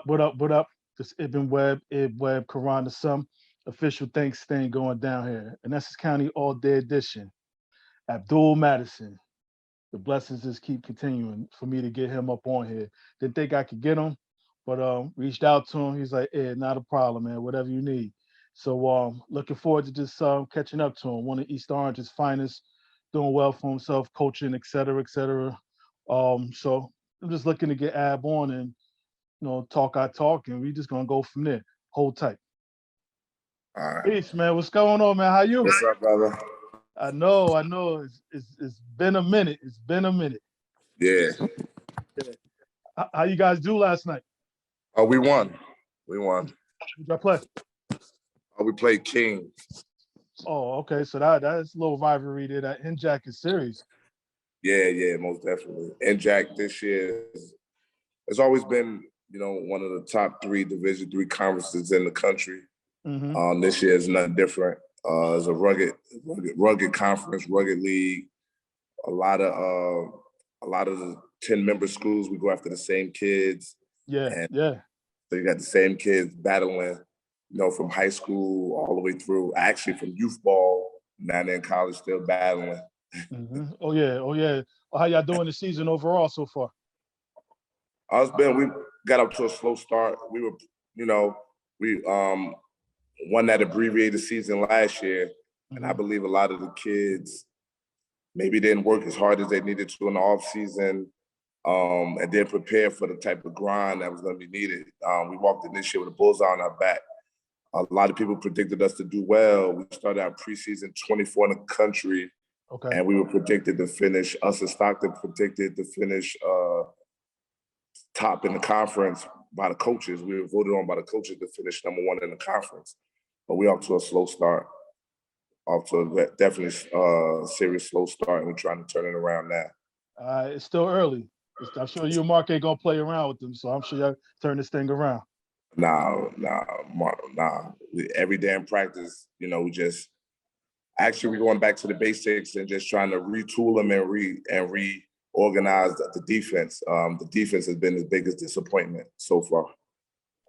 What up? This Ibn Webb, Quran the Sum, official thanks thing going down here. In Essex County All Day Edition. Abdul Madison. The blessings just keep continuing for me to get him up on here. Didn't think I could get him, but reached out to him. He's like, "Yeah, not a problem, man. Whatever you need." So looking forward to just catching up to him. One of East Orange's finest, doing well for himself, coaching, et cetera, et cetera. So I'm just looking to get Ab on and talk our talk, and we just gonna go from there. Hold tight. All right. Peace, man. What's going on, man? How you? What's up, brother? I know. It's been a minute. It's been a minute. Yeah. How you guys do last night? Oh, we won. We won. Who'd y'all play? Oh, we played King. Oh, okay. So that's a little rivalry there. That Jack is serious. Yeah, most definitely. And Jack this year has always been, one of the top 3 Division III conferences in the country. Mm-hmm. This year is nothing different. It's a rugged conference, rugged league. A lot of the 10-member schools, we go after the same kids. Yeah. So you got the same kids battling, from high school all the way through. Actually, from youth ball, now they're in college, still battling. Mm-hmm. Oh yeah. Well, how y'all doing the season overall so far? We got up to a slow start. We were, we won that abbreviated season last year, and I believe a lot of the kids maybe didn't work as hard as they needed to in the off season, and didn't prepare for the type of grind that was going to be needed. We walked in this year with a bullseye on our back. A lot of people predicted us to do well. We started our preseason 24 in the country, and we were predicted to finish. Us and Stockton predicted to finish top in the conference by the coaches. We were voted on by the coaches to finish #1 in the conference. But we're off to a slow start, off to a definitely serious slow start, and we're trying to turn it around now. It's still early. I'm sure you and Mark ain't gonna play around with them, so I'm sure y'all turn this thing around. Nah. Every day in practice, we just we're going back to the basics and just trying to retool them and reorganize the defense. The defense has been the biggest disappointment so far.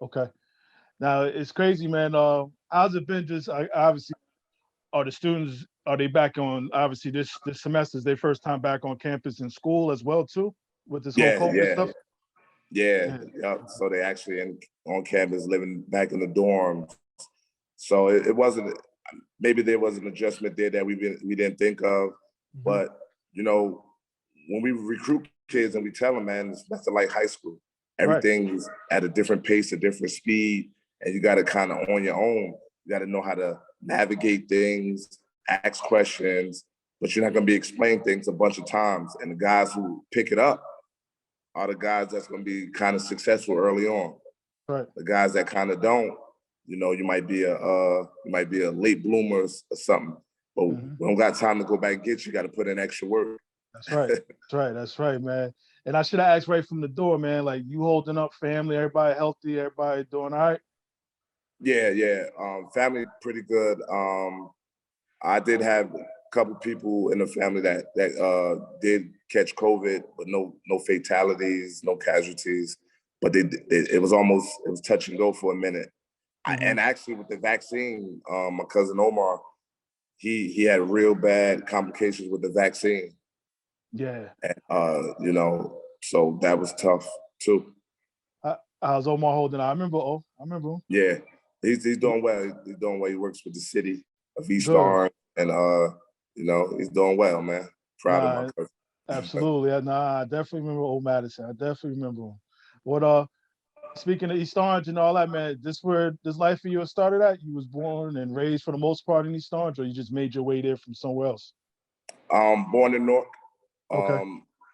Okay. Now it's crazy, man. How's it been? Just obviously, are they back on? Obviously, this semester is their first time back on campus in school as well too, with this whole COVID stuff. Yeah. So they actually on campus, living back in the dorms. So it wasn't. Maybe there was an adjustment there that we didn't think of, but when we recruit kids and we tell them, man, it's nothing like high school. Everything's at a different pace, a different speed, and you got to kind of on your own. You got to know how to navigate things, ask questions, but you're not going to be explained things a bunch of times. And the guys who pick it up are the guys that's going to be kind of successful early on. Right. The guys that kind of don't, you might be a late bloomer or something. But we don't got time to go back and get you. Got to put in extra work. That's right, man. And I should have asked right from the door, man. Like, you holding up, family, everybody healthy, everybody doing all right? Yeah. Family pretty good. I did have a couple people in the family that did catch COVID, but no fatalities, no casualties. But it was touch and go for a minute. And actually, with the vaccine, my cousin Omar, he had real bad complications with the vaccine. Yeah. And, so that was tough too. How's Omar holding out? I remember him. Yeah, he's doing well. He's doing well. He works with the city of East Orange, and he's doing well, man. Proud of my cousin. Absolutely. I definitely remember old Madison. I definitely remember him. What speaking of East Orange and all that, man, this where this life for you started at? You was born and raised for the most part in East Orange, or you just made your way there from somewhere else? Born in Newark. Okay.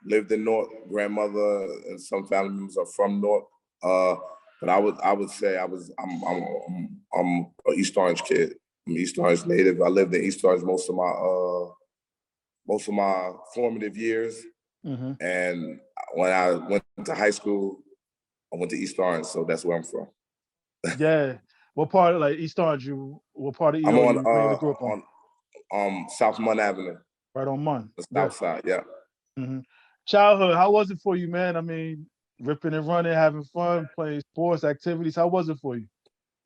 Lived in Newark. Grandmother and some family members are from Newark. But I would say I'm an East Orange kid. I'm East Orange native. I lived in East Orange most of my formative years. And when I went to high school, I went to East Orange, so that's where I'm from. Yeah. What part of East Orange? What part of EO I'm on, you mainly grew up on South Munn Avenue. Right on Munn. The south side, yeah. Childhood, how was it for you, man? I mean, ripping and running, having fun, playing sports activities. How was it for you?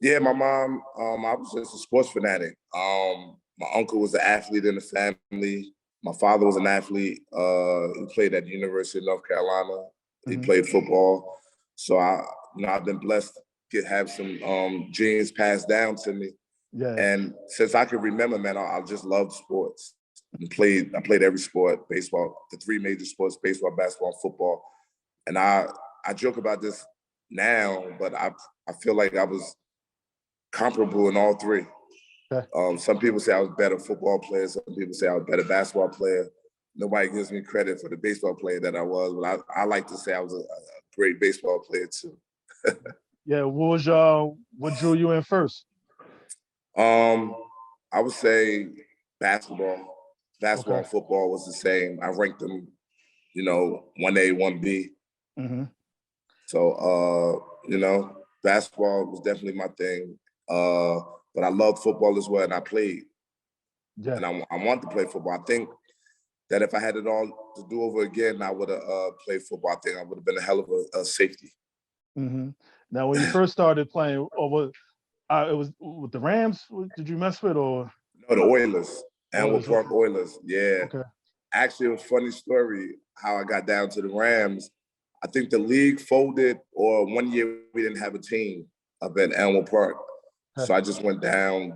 Yeah, my mom, I was just a sports fanatic. My uncle was an athlete in the family. My father was an athlete. He played at the University of North Carolina. He Hmm. played football. So I've been blessed to have some genes passed down to me. Yeah. And since I can remember, man, I just loved sports. I played every sport, baseball, the three major sports, baseball, basketball, and football. And I joke about this now, but I feel like I was comparable in all three. Okay. Some people say I was a better football player. Some people say I was a better basketball player. Nobody gives me credit for the baseball player that I was, but I like to say I was a great baseball player too. Yeah. What drew you in first? Um, I would say basketball. Basketball Okay. and football was the same. I ranked them, 1A, 1B. Hmm. So basketball was definitely my thing. But I loved football as well, and I played. Yeah. And I want to play football. I think that if I had it all to do over again, I would have played football. I think I would have been a hell of a safety. Hmm. Now, when you first started playing, or it was with the Rams? Did you mess with or No, the Oilers, Antelope Oilers? Park Okay. Oilers. Yeah, Okay. actually, it was a funny story how I got down to the Rams. I think the league folded, or one year we didn't have a team up at Antelope Park, Okay. so I just went down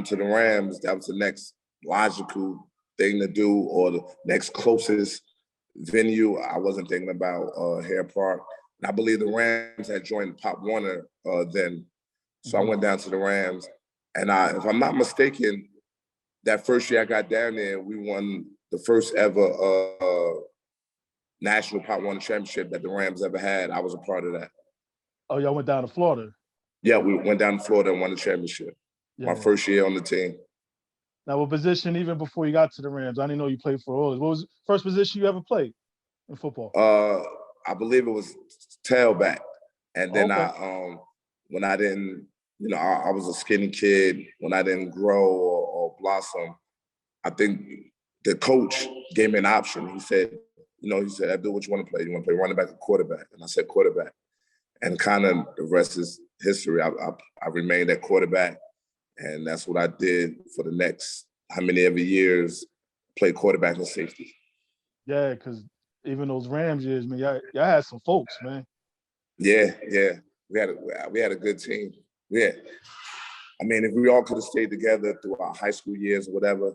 to the Rams. That was the next logical thing to do, or the next closest venue. I wasn't thinking about Hare Park. And I believe the Rams had joined Pop Warner then. So I Hmm. went down to the Rams. And if I'm not mistaken, that first year I got down there, we won the first ever national Pop Warner championship that the Rams ever had. I was a part of that. Oh, y'all went down to Florida. Yeah, we went down to Florida and won the championship. My Yeah. first year on the team. Now, what position even before you got to the Rams? I didn't know you played for Oilers. What was the first position you ever played in football? Uh, I believe it was tailback. And Oh, then okay. when I didn't, I was a skinny kid. When I didn't grow or blossom, I think the coach gave me an option. He said, Abdul, what you want to play? You want to play running back or quarterback? And I said quarterback. And kind of the rest is history. I remained at quarterback, and that's what I did for the next how many ever years. Play quarterback and safety. Yeah, because even those Rams years, man, y'all had some folks, man. Yeah, yeah. We had a good team. Yeah. I mean, if we all could have stayed together through our high school years or whatever,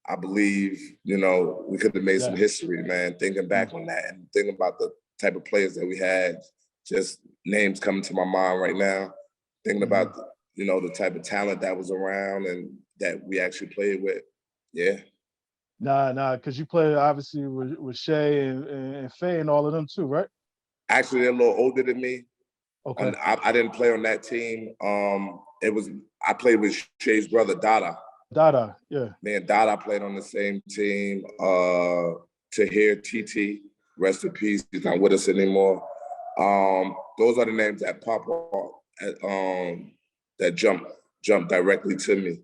I believe, we could have made some Yeah. history, man, thinking back on that and thinking about the type of players that we had, just names coming to my mind right now, thinking Hmm. about, the type of talent that was around and that we actually played with. Yeah. Nah, because you played obviously with Shay and Faye and all of them too, right? Actually, they're a little older than me. Okay. I didn't play on that team. I played with Shay's brother, Dada. Dada, yeah. Me and Dada played on the same team. Tahir TT, rest in peace. He's not with us anymore. Those are the names that pop up that jump directly to me.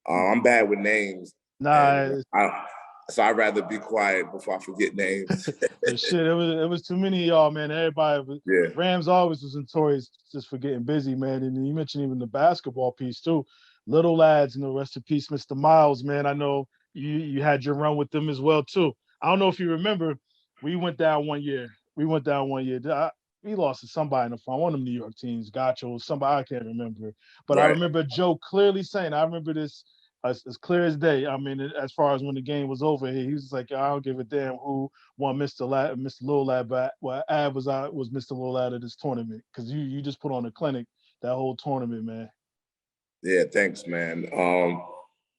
I'm bad with names, and Nah, so I'd rather be quiet before I forget names. shit, it was too many of y'all, man. Yeah, Rams always was notorious just for getting busy, man. And you mentioned even the basketball piece too. Little lads, rest in peace, Mr. Miles, man. I know you had your run with them as well too. I don't know if you remember, we went down one year. We went down one year. We lost to somebody in the front, one of them New York teams, Gotcho, somebody I can't remember. But I right. remember Joe clearly saying, I remember this as clear as day. I mean, as far as when the game was over, he was like, I don't give a damn who won Mr. Lil Lad, but Ab was Mr. Lil Lad of this tournament because you just put on a clinic that whole tournament, man. Yeah, thanks, man.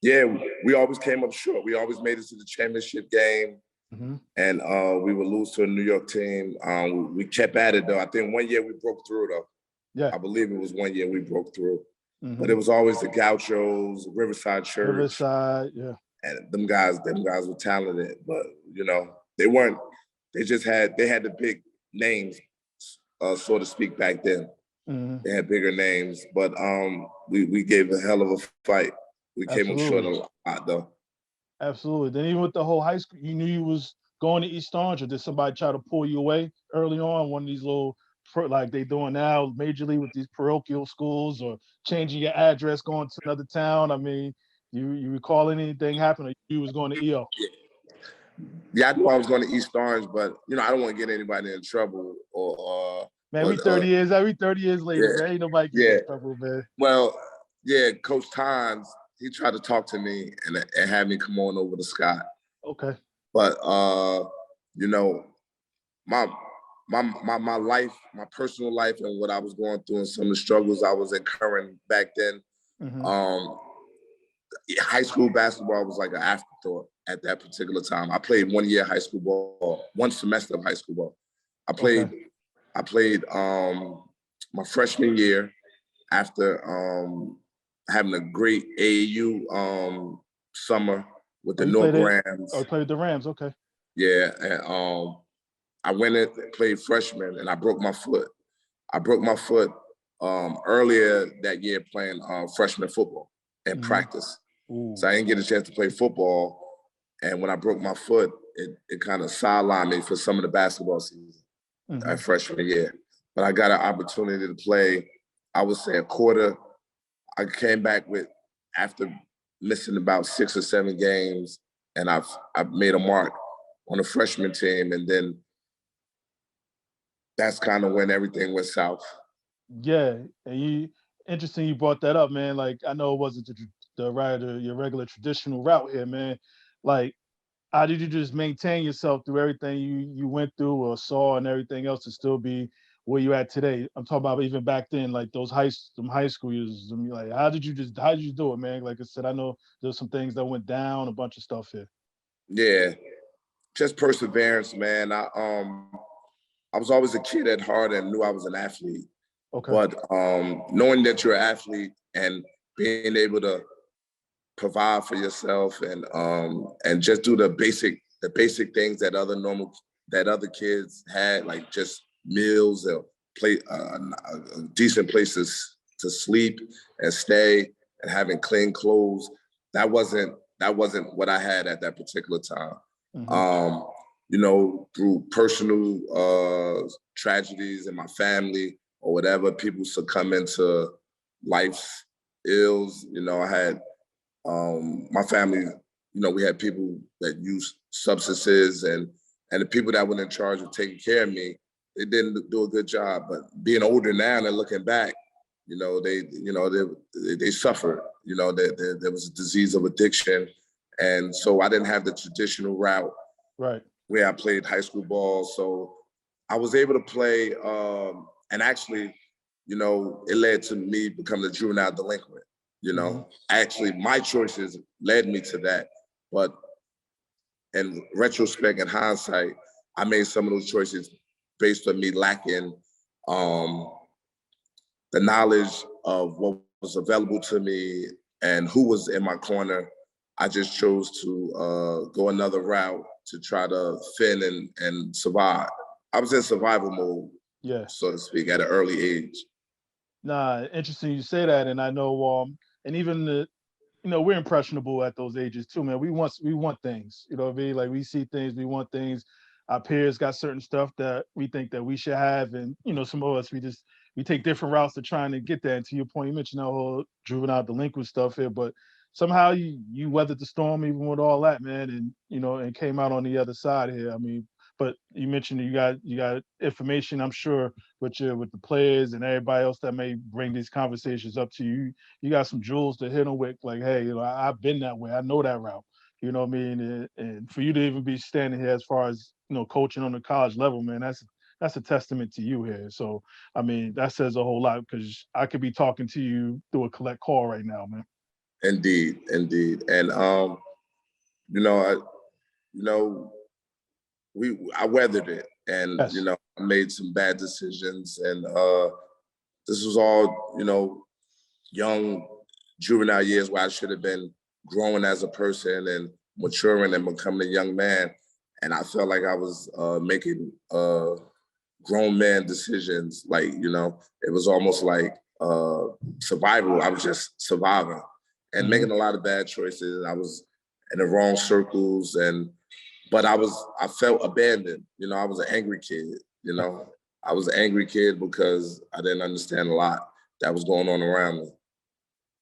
Yeah, we always came up short. We always made it to the championship game, Hmm. and we would lose to a New York team. We kept at it though. I think one year we broke through though. Yeah. I believe it was one year we broke through, but Hmm. it was always the Gauchos, Riverside Church, Riverside, yeah. and them guys were talented, but they weren't. They had the big names, so to speak, back then. Hmm. They had bigger names, but we gave a hell of a fight. We came up short Absolutely. a lot though. Absolutely. Then even with the whole high school, you knew you was going to East Orange, or did somebody try to pull you away early on? One of these little, like they doing now, majorly with these parochial schools, or changing your address, going to another town. I mean, you recall anything happen, or you was going to EO? Yeah, I knew I was going to East Orange, but I don't want to get anybody in trouble Man, we 30 years, every 30 years later, yeah, man, ain't nobody getting in trouble, man. Well, yeah, Coach Tons, he tried to talk to me and had me come on over to Scott. Okay. But my life, my personal life, and what I was going through, and some of the struggles I was incurring back then. High school basketball was like an afterthought at that particular time. I played 1 year high school ball, 1 semester of high school ball. I played my freshman year after having a great AAU summer with the North Rams. Oh, you played the Rams, okay. Yeah, and I went in, played freshman, and I broke my foot. I broke my foot earlier that year playing freshman football in practice. Ooh. So I didn't get a chance to play football. And when I broke my foot, it kind of sidelined me for some of the basketball season at freshman year. But I got an opportunity to play, I would say, a quarter. I came back after missing about 6 or 7 games, and I've made a mark on the freshman team. And then that's kind of when everything went south. Yeah, and interesting you brought that up, man. Like, I know it wasn't your regular traditional route here, man. Like, how did you just maintain yourself through everything you went through or saw and everything else to still be where you at today? I'm talking about even back then, like those high school years. I mean, like, how did you do it, man? Like I said, I know there's some things that went down, a bunch of stuff here. Yeah, just perseverance, man. I was always a kid at heart and knew I was an athlete. Okay. But knowing that you're an athlete and being able to provide for yourself and just do the basic things that other kids had, like just meals, or decent places to sleep and stay, and having clean clothes. That wasn't what I had at that particular time. Through personal tragedies in my family or whatever, people succumb into life's ills. I had my family, we had people that used substances, and the people that were in charge of taking care of me, they didn't do a good job. But being older now and looking back, they suffered. There was a disease of addiction, and so I didn't have the traditional route, right, where I played high school ball. So I was able to play, and actually, it led to me becoming a juvenile delinquent. Actually, my choices led me to that. But in retrospect and hindsight, I made some of those choices based on me lacking the knowledge of what was available to me and who was in my corner. I just chose to go another route to try to fit and survive. I was in survival mode, yeah, so to speak, at an early age. Nah, interesting you say that, and I know, and even we're impressionable at those ages too, man. We want things, you know what I mean? Like, we see things, we want things. Our peers got certain stuff that we think that we should have, and some of us we take different routes to trying to get that. And to your point, you mentioned that whole juvenile delinquent stuff here, but somehow you weathered the storm even with all that, man, and came out on the other side here. I mean, but you mentioned you got information, I'm sure, with the players and everybody else that may bring these conversations up to you. You got some jewels to hit them with, like, hey, I've been that way. I know that route. You know what I mean? And for you to even be standing here as far as coaching on the college level, man, that's a testament to you here. So, I mean, that says a whole lot, because I could be talking to you through a collect call right now, man. Indeed. And I weathered it, and Yes. I made some bad decisions, and this was all young juvenile years where I should have been growing as a person and maturing and becoming a young man. And I felt like I was making grown man decisions. Like, it was almost like survival. I was just surviving and making a lot of bad choices. I was in the wrong circles, and but I felt abandoned. I was an angry kid. I was an angry kid because I didn't understand a lot that was going on around me.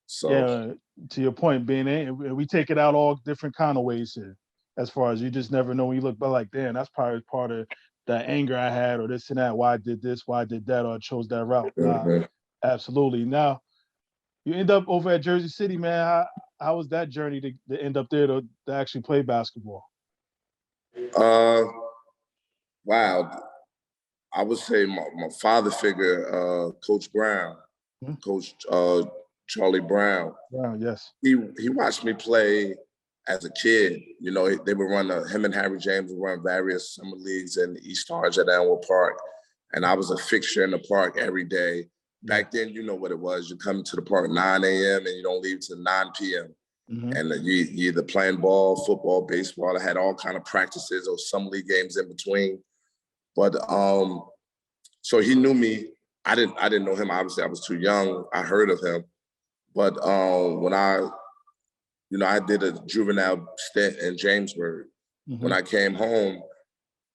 So Yeah, to your point, we take it out all different kind of ways here. As far as you just never know when you look back, like, damn, that's probably part of that anger I had, or this and that. Why I did this? Why I did that? Or I chose that route. Nah, mhm. absolutely. Now you end up over at Jersey City, man. How was that journey to end up there to actually play basketball? uh, wow, I would say my father figure, Coach Brown, Hmm. Coach Charlie Brown. Wow, yes. He watched me play as a kid. They would run him and Harry James would run various summer leagues in East Orange at Elmwood Park, and I was a fixture in the park every day. Yeah. Back then, you know what it was. You come to the park 9 a.m. and you don't leave till 9 p.m. Hmm. And you either playing ball, football, baseball. I had all kind of practices or summer league games in between. But so he knew me. I didn't know him. Obviously, I was too young. I heard of him. But when I did a juvenile stint in Jamesburg. Hmm. When I came home,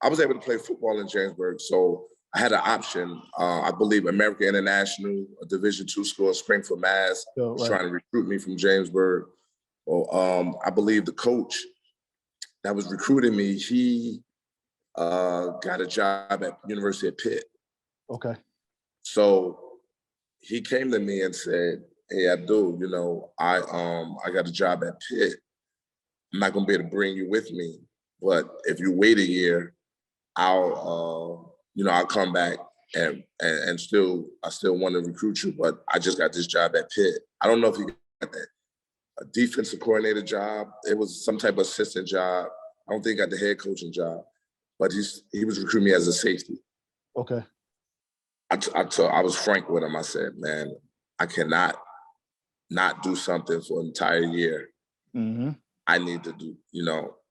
I was able to play football in Jamesburg. So I had an option. I believe American International, a Division II school in Springfield, Mass, So, was right. trying to recruit me from Jamesburg. Well, I believe the coach that was recruiting me, he got a job at University of Pitt. Okay. So he came to me and said, "Hey, Abdul, I got a job at Pitt. I'm not gonna be able to bring you with me, but if you wait a year, I'll come back and I still want to recruit you, but I just got this job at Pitt. I don't know if he got that a defensive coordinator job. It was some type of assistant job. I don't think he got the head coaching job, but he was recruiting me as a safety. Okay. I was frank with him. I said, man, I cannot not do something for an entire year. Hmm. I need to do,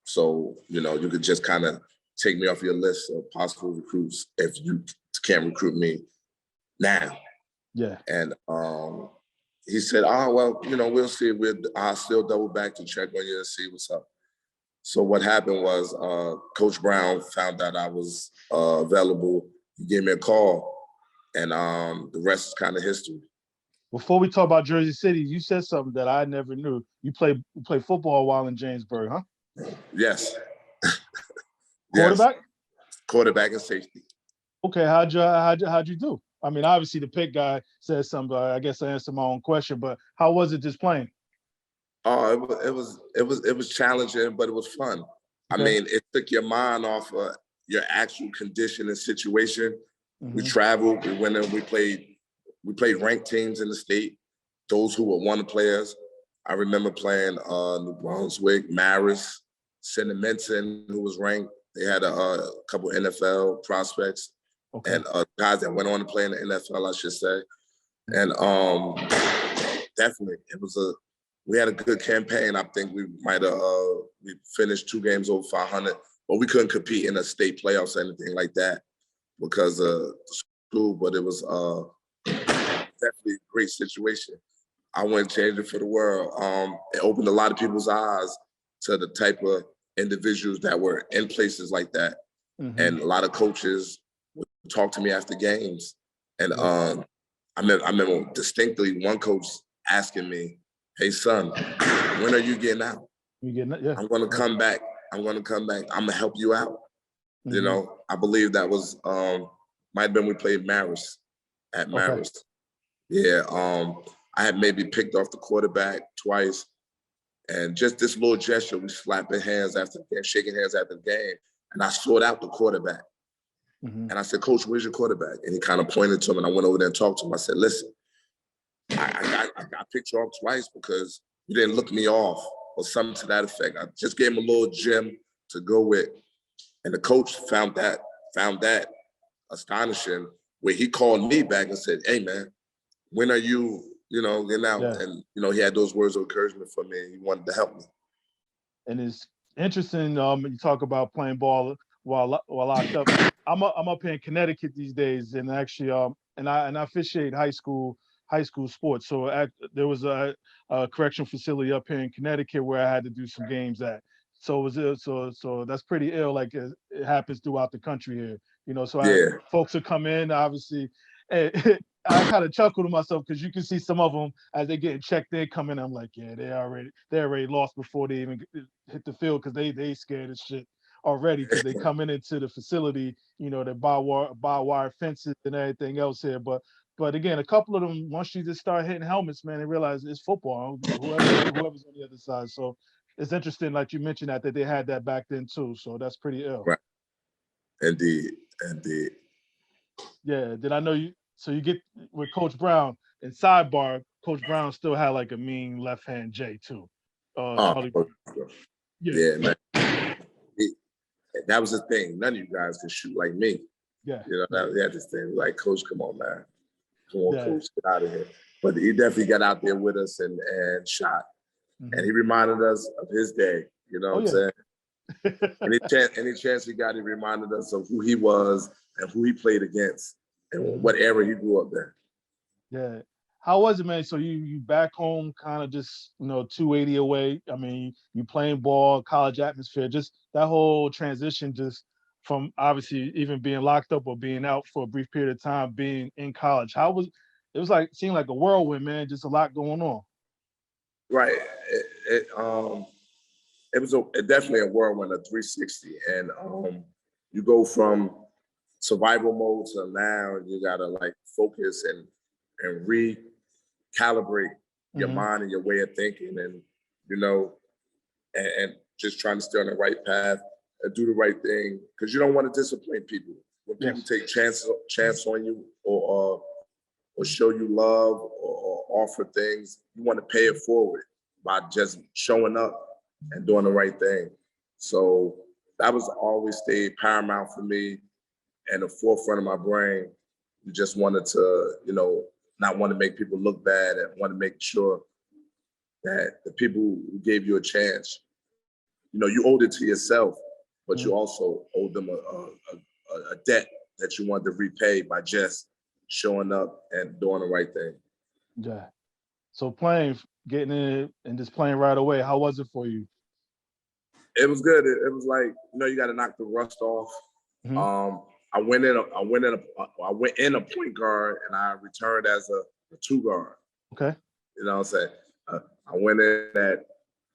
so, you could just kind of take me off your list of possible recruits if you can't recruit me now. Yeah. And he said, oh, well, we'll see. I'll still double back to check on you and see what's up. So what happened was Coach Brown found out I was available. He gave me a call, and the rest is kind of history. Before we talk about Jersey City, you said something that I never knew. You play football while in Jamesburg, huh? Yes. Yes. Quarterback? Quarterback and safety. Okay, how'd you do? I mean, obviously the pick guy said something, but I guess I answered my own question. But how was it just playing? Oh, it was challenging, but it was fun. I Okay. mean, it took your mind off of your actual condition and situation. We Hmm. traveled, we went in, we played ranked teams in the state, those who were one players. I remember playing New Brunswick, Marist, Cinnamon, who was ranked. They had a couple NFL prospects Okay. and guys that went on to play in the NFL, I should say. And definitely, we had a good campaign. I think we might have we finished 2 games over 500, but we couldn't compete in a state playoffs or anything like that because of the school. But it was definitely a great situation. I wouldn't change it for the world. It opened a lot of people's eyes to the type of individuals that were in places like that. Hmm. And a lot of coaches would talk to me after games. And I remember distinctly one coach asking me, "Hey son, when are you getting out? You getting it? Yeah. I'm gonna come back. I'm gonna help you out." Hmm. I believe that was might have been we played Marist at Okay. Marist. Yeah, I had maybe picked off the quarterback twice, and just this little gesture, we shaking hands after the game, and I sought out the quarterback. Hmm. And I said, "Coach, where's your quarterback?" And he kind of pointed to him, and I went over there and talked to him. I said, "Listen, I picked you off twice because you didn't look me off or something to that effect. I just gave him a little gem to go with." And the coach found that astonishing, where he called me back and said, "Hey man, when are you, getting out?" Yeah. And he had those words of encouragement for me. He wanted to help me. And it's interesting. You talk about playing ball while locked up. I'm up here in Connecticut these days, and actually, and I officiate high school sports. So there was a correction facility up here in Connecticut where I had to do some games at. So so that's pretty ill. Like it happens throughout the country here, So Yeah, folks will come in, obviously. And I kind of chuckle to myself because you can see some of them as they getting checked in coming. I'm like, yeah, they already lost before they even hit the field because they scared as shit already because they coming into the facility, the barbed wire fences and everything else here. But again, a couple of them, once you just start hitting helmets, man, they realize it's football. Whoever's on the other side. So it's interesting, like you mentioned that they had that back then too. So that's pretty ill. right. Indeed, indeed. Yeah. Did I know you? So you get with Coach Brown and sidebar. Coach Brown still had like a mean left hand J too. Oh, Charlie. Yeah. yeah, man. That was the thing. None of you guys could shoot like me. Yeah. They had this thing like, Coach, come on, man. Come on, Yeah. Coach, get out of here. But he definitely got out there with us and shot. Mm-hmm. And he reminded us of his day. You know what I'm saying? Any chance he got, he reminded us of who he was and who he played against and what era he grew up in. Yeah. How was it, man? So you back home, kind of just 280 away. I mean, you playing ball, college atmosphere, just that whole transition, just from obviously even being locked up or being out for a brief period of time, being in college. How was it? Was like seemed like a whirlwind, man. Just a lot going on. Right. It was definitely a whirlwind, a 360, and you go from survival mode to now you gotta like focus and recalibrate your mind and your way of thinking, and and just trying to stay on the right path and do the right thing, because you don't want to disappoint people. When people take chance on you or show you love or offer things, you want to pay it forward by just showing up and doing the right thing. So that was always stayed paramount for me and the forefront of my brain. You just wanted to, not want to make people look bad and want to make sure that the people who gave you a chance, you owed it to yourself, but you also owed them a debt that you wanted to repay by just showing up and doing the right thing. Yeah. So getting in and just playing right away, how was it for you? It was good. It was like, you got to knock the rust off. I went in a point guard and I returned as a two guard. Okay. You know what I'm saying? I went in at,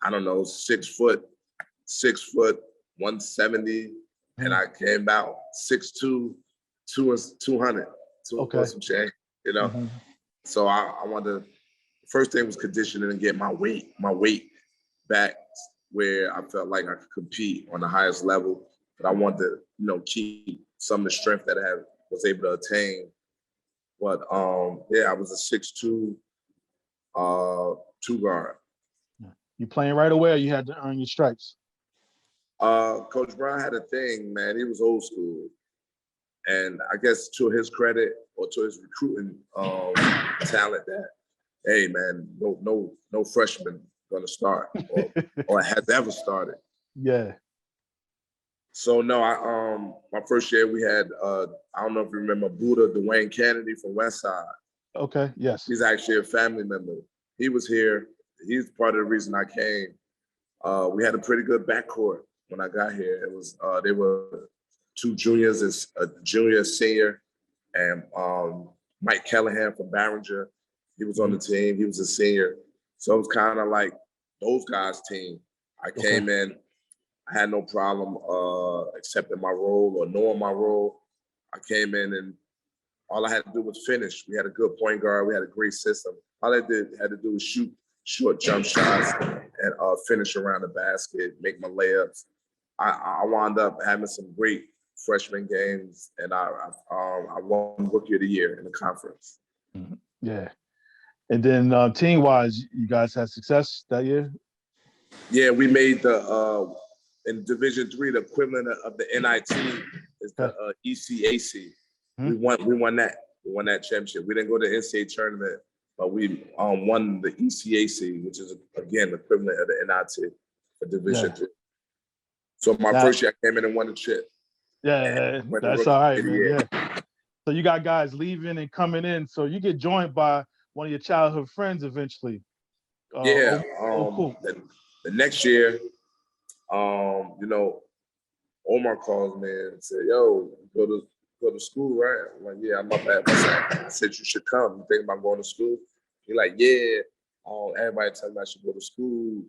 I don't know, 6 foot, 170, and I came out 6'2", 200, some change, So I wanted to, first thing was conditioning and get my weight back where I felt like I could compete on the highest level. But I wanted to, keep some of the strength that I was able to attain. But I was a 6'2", two guard. You playing right away, or you had to earn your stripes? Coach Brown had a thing, man. He was old school, and I guess to his credit or to his recruiting talent, that hey, man, no freshman gonna start or has ever started. Yeah. So no, my first year we had I don't know if you remember Buddha Dwayne Kennedy from Westside. Okay. Yes. He's actually a family member. He was here. He's part of the reason I came. We had a pretty good backcourt when I got here. It was they were two juniors, a junior, senior, and Mike Callahan from Barringer. He was on the team. He was a senior. So it was kind of like those guys' team. I came in. I had no problem accepting my role or knowing my role. I came in and all I had to do was finish. We had a good point guard. We had a great system. All I had to do was shoot short jump shots and finish around the basket, make my layups. I wound up having some great freshman games, and I won Rookie of the Year in the conference. Yeah. And then team-wise, you guys had success that year? Yeah, we made the in Division III, the equivalent of the NIT is the ECAC. We won that. We won that championship. We didn't go to the NCAA tournament, but we won the ECAC, which is again the equivalent of the NIT for Division III. So my first year, I came in and won the chip. Yeah, that's all right, man. Yeah. So you got guys leaving and coming in. So you get joined by one of your childhood friends eventually. Cool. The next year, You know, Omar calls me and said, "Yo, go to school, right?" I'm like, "Yeah, I'm up at." I said, "You should come. You think about going to school?" He like, "Yeah." Everybody telling me I should go to school.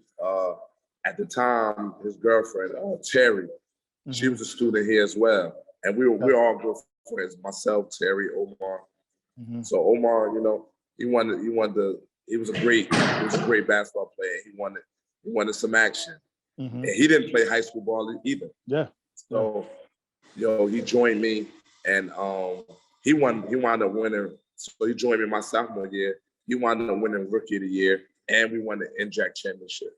At the time, his girlfriend, Terry, she was a student here as well, and we're all good friends. Myself, Terry, Omar. So Omar, you know, he was a great basketball player. He wanted some action. And he didn't play high school ball either. Yeah. So, he joined me, and he wound up winning. So he joined me my sophomore year. He wound up winning Rookie of the Year, and we won the NJAC championship.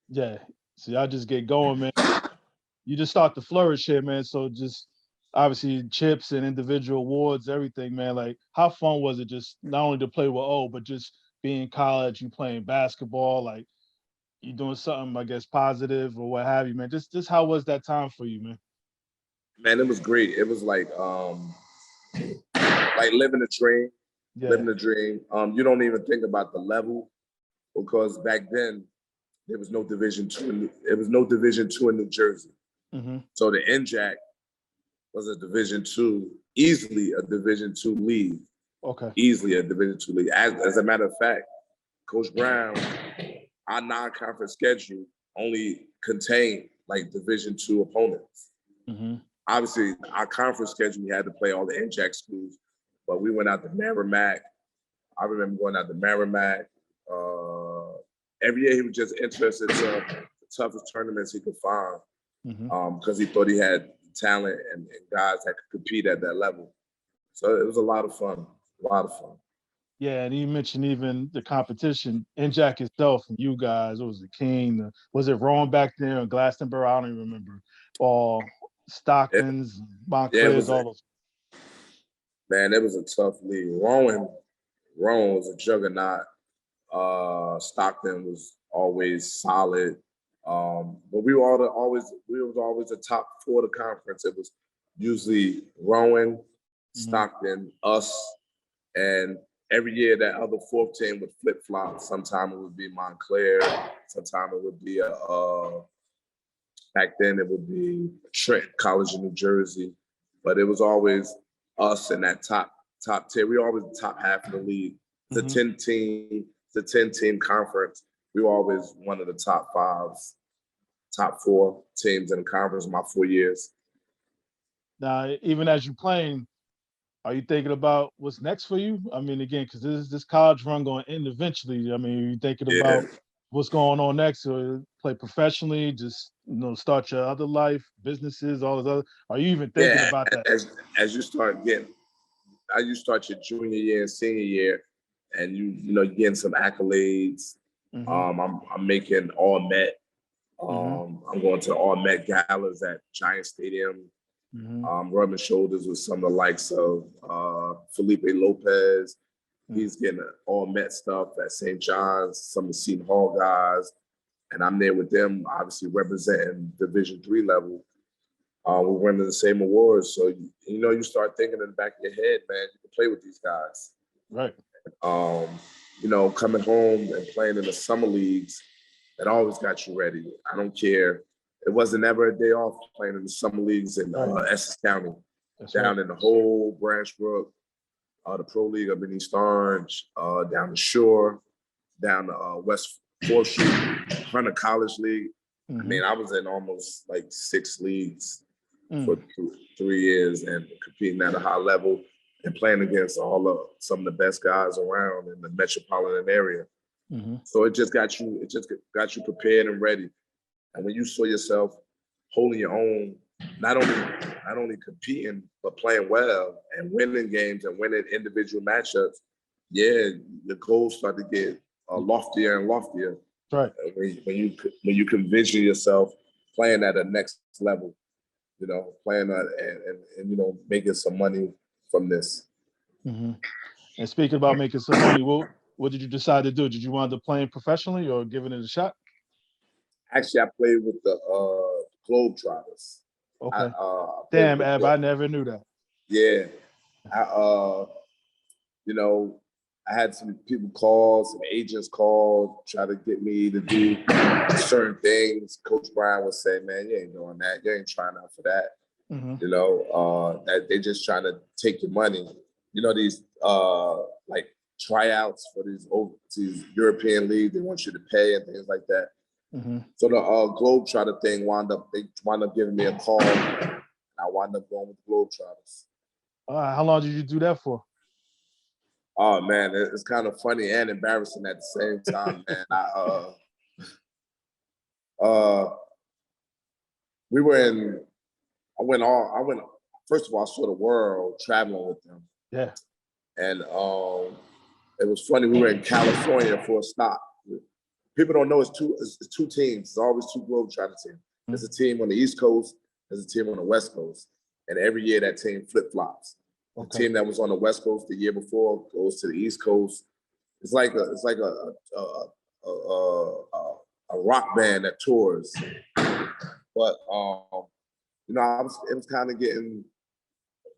Yeah. So y'all just get going, man. You just start to flourish here, man. So just obviously chips and individual awards, everything, man. Like, how fun was it just not only to play with O, but just being in college, you playing basketball, like you doing something, I guess, positive or what have you, man. Just how was that time for you, man? Man, it was great. It was like living a dream. Yeah. Living a dream. You don't even think about the level, because back then there was no Division II. It was no Division II in New Jersey. So the NJAC was a Division II, easily a Division II league. Okay. Easily a Division II league. As a matter of fact, Coach Brown, our non-conference schedule only contained like Division II opponents. Obviously, our conference schedule, we had to play all the NJAC schools, but we went out to Merrimack. I remember going out to Merrimack. Every year he was just interested in the toughest tournaments he could find, because he thought he had talent and guys that could compete at that level. So it was a lot of fun, Yeah, and you mentioned even the competition, NJAC itself, and you guys, what was the King? Was it Rowan back there in Glastonbury? I don't even remember. All Stockton's, Montclair's, all those. Man, it was a tough league. Rowan was a juggernaut. Stockton was always solid. But we were always the top four of the conference. It was usually Rowan, Stockton, us, and every year that other fourth team would flip flop. Sometime it would be Montclair. Sometime it would be back then it would be Trent College in New Jersey. But it was always us in that top tier. We were always the top half of the league. The 10-team conference. We were always one of the top four teams in the conference my 4 years. Now, even as you're playing, are you thinking about what's next for you? I mean, again, because this college run going to end eventually. I mean, are you thinking about what's going on next, or play professionally, just start your other life, businesses, all this other? Are you even thinking about that? As you start your junior year and senior year, and you're getting some accolades. I'm making All Met. I'm going to All Met galas at Giant Stadium. Rubbing shoulders with some of the likes of Felipe Lopez. He's getting All Met stuff at St. John's, some of the Seton Hall guys, and I'm there with them, obviously representing Division III level. We're winning the same awards, so you start thinking in the back of your head, man, you can play with these guys. Right. Coming home and playing in the summer leagues, that always got you ready. I don't care. It wasn't ever a day off playing in the summer leagues in Essex County. Down in the whole Branch Brook, the Pro League up in East Orange, down the Shore, down the West 4th Street, Hunter College League. I mean, I was in almost like 6 leagues for 3 years and competing at a high level and playing against some of the best guys around in the metropolitan area. So it just got you prepared and ready. And when you saw yourself holding your own, not only competing, but playing well and winning games and winning individual matchups, the goals start to get loftier and loftier. Right. When you convision yourself playing at a next level, playing and making some money from this. And speaking about making some money, what did you decide to do? Did you wind up playing professionally or giving it a shot? Actually, I played with the Globetrotters. Okay. Damn, Ab, I never knew that. Yeah. I had some people call, some agents call, try to get me to do certain things. Coach Brian would say, man, you ain't doing that. You ain't trying out for that. You know, that they just trying to take your money. You know, these like tryouts for these European leagues, they want you to pay and things like that. So the Globetrotter thing they wound up giving me a call. And I wound up going with the Globetrotters. How long did you do that for? Oh man, it's kind of funny and embarrassing at the same time, man. We were in. I went. First of all, I saw the world traveling with them. Yeah. And it was funny. We were in California for a stop. People don't know it's two teams. It's always two Globetrotter teams. There's a team on the East Coast. There's a team on the West Coast. And every year that team flip flops. The team that was on the West Coast the year before goes to the East Coast. It's like a rock band that tours. But you know, it was kind of getting,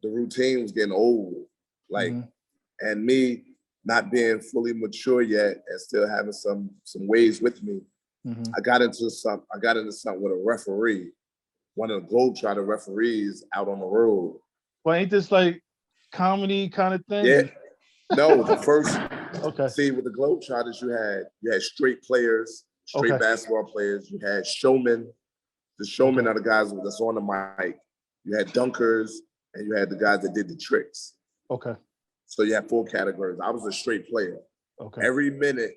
the routine was getting old. Like, and me not being fully mature yet and still having some ways with me, I got into something with a referee, one of the Globetrotter referees out on the road. Well, ain't this like comedy kind of thing? Yeah. No, the first. See, with the Globetrotters, you had straight players, straight basketball players. You had showmen. The showmen are the guys that's on the mic. You had dunkers, and you had the guys that did the tricks. So you had 4 categories. I was a straight player. Every minute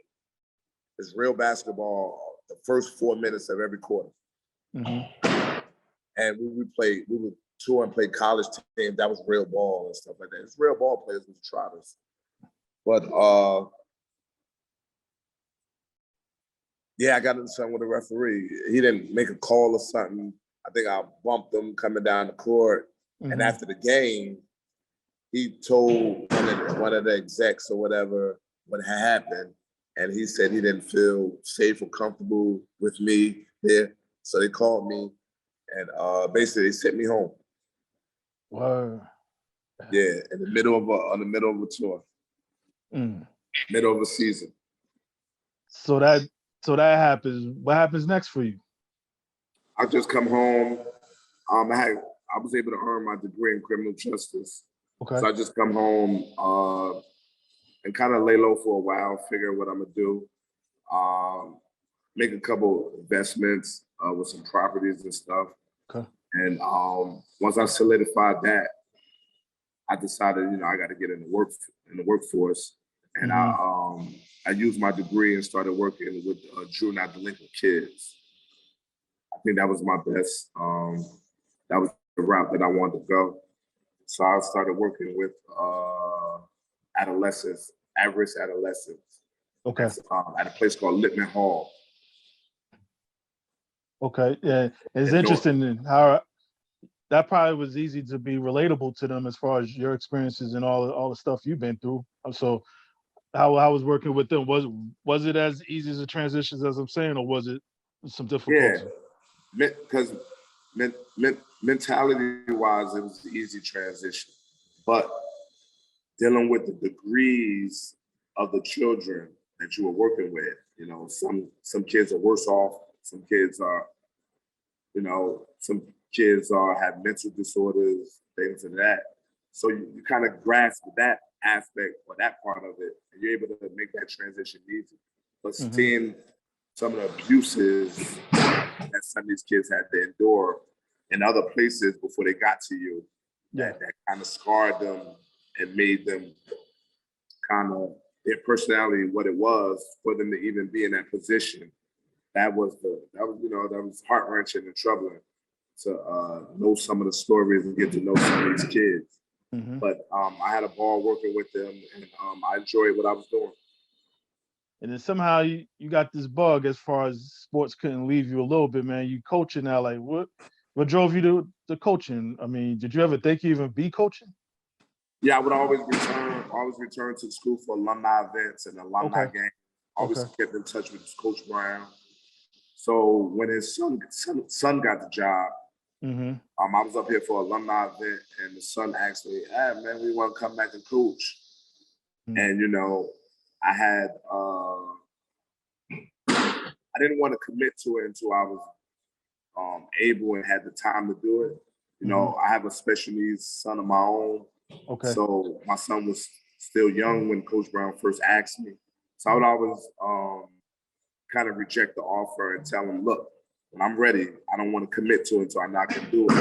is real basketball. The first 4 minutes of every quarter. And we would tour and play college teams. That was real ball and stuff like that. It's real ball players with the Trotters. But yeah, I got into something with a referee. He didn't make a call or something. I think I bumped him coming down the court. And after the game, he told one of the execs or whatever what had happened. And he said he didn't feel safe or comfortable with me there. So they called me and basically they sent me home. Wow. Yeah, in the middle of a tour. Middle of a season. So that happens. What happens next for you? I just come home. I was able to earn my degree in criminal justice. So I just come home and kind of lay low for a while, figure what I'm gonna do. Make a couple investments with some properties and stuff. And once I solidified that, I decided, you know, I got to get in the workforce. And I used my degree and started working with juvenile delinquent kids. I think that was my best. That was the route that I wanted to go. So I started working with adolescents, at-risk adolescents. At a place called Lippman Hall. Yeah, it's interesting how that probably was easy to be relatable to them as far as your experiences and all the stuff you've been through. So how I was working with them, was it as easy as a transition as I'm saying, or was it some difficulty? Yeah, because mentality-wise, it was an easy transition. But dealing with the degrees of the children that you were working with, you know, some kids are worse off. Some kids are, you know, have mental disorders, things like that. So you kind of grasp that aspect or that part of it, and you're able to make that transition easy. But seeing some of the abuses that some of these kids had to endure in other places before they got to you, that kind of scarred them and made them kind of their personality what it was for them to even be in that position. That was heart-wrenching and troubling to know some of the stories and get to know some of these kids. But I had a ball working with them, and I enjoyed what I was doing. And then somehow you got this bug as far as sports couldn't leave you a little bit, man. You coaching now, like what drove you to coaching? I mean, did you ever think you even be coaching? Yeah, I would always return to the school for alumni events and alumni games. Always kept in touch with Coach Brown. So when his son got the job, I was up here for an alumni event, and the son asked me, "Hey, man, we want to come back and coach." And you know, I had I didn't want to commit to it until I was able and had the time to do it. You know, I have a special needs son of my own. Okay. So my son was still young when Coach Brown first asked me. So I would always kind of reject the offer and tell him, look, when I'm ready, I don't want to commit to it until I know I can do it.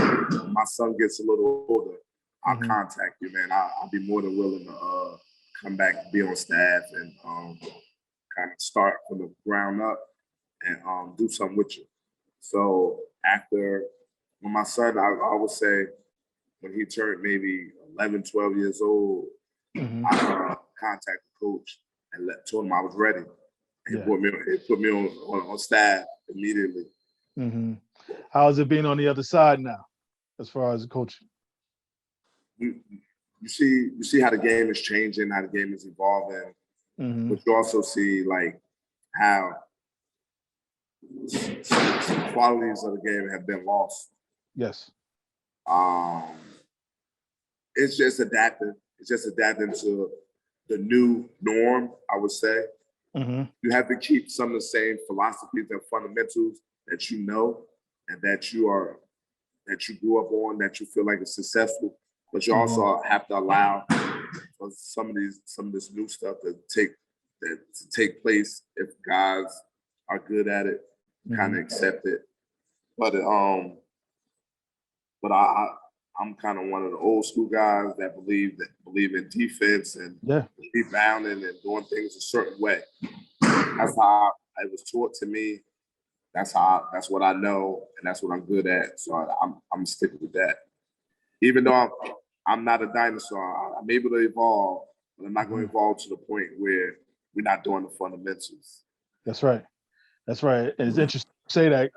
When my son gets a little older, I'll contact you, man. I'll be more than willing to come back, be on staff, and kind of start from the ground up and do something with you. So after, when my son, I would say, when he turned maybe 11, 12 years old, I contacted the coach and told him I was ready. He put me on staff immediately. How is it being on the other side now, as far as coaching? You see how the game is changing, how the game is evolving, but you also see like how some qualities of the game have been lost. Yes. It's just adapting. It's just adapting to the new norm, I would say. You have to keep some of the same philosophies and fundamentals that you know and that you grew up on, that you feel like is successful, but you also have to allow for some of this new stuff to take place if guys are good at it, kind of accept it. But I'm kind of one of the old school guys that believe in defense and rebounding and doing things a certain way. That's how it was taught to me. That's what I know, and that's what I'm good at. So I'm sticking with that. Even though I'm not a dinosaur, I'm able to evolve, but I'm not going to evolve to the point where we're not doing the fundamentals. That's right. That's right. And it's interesting to say that.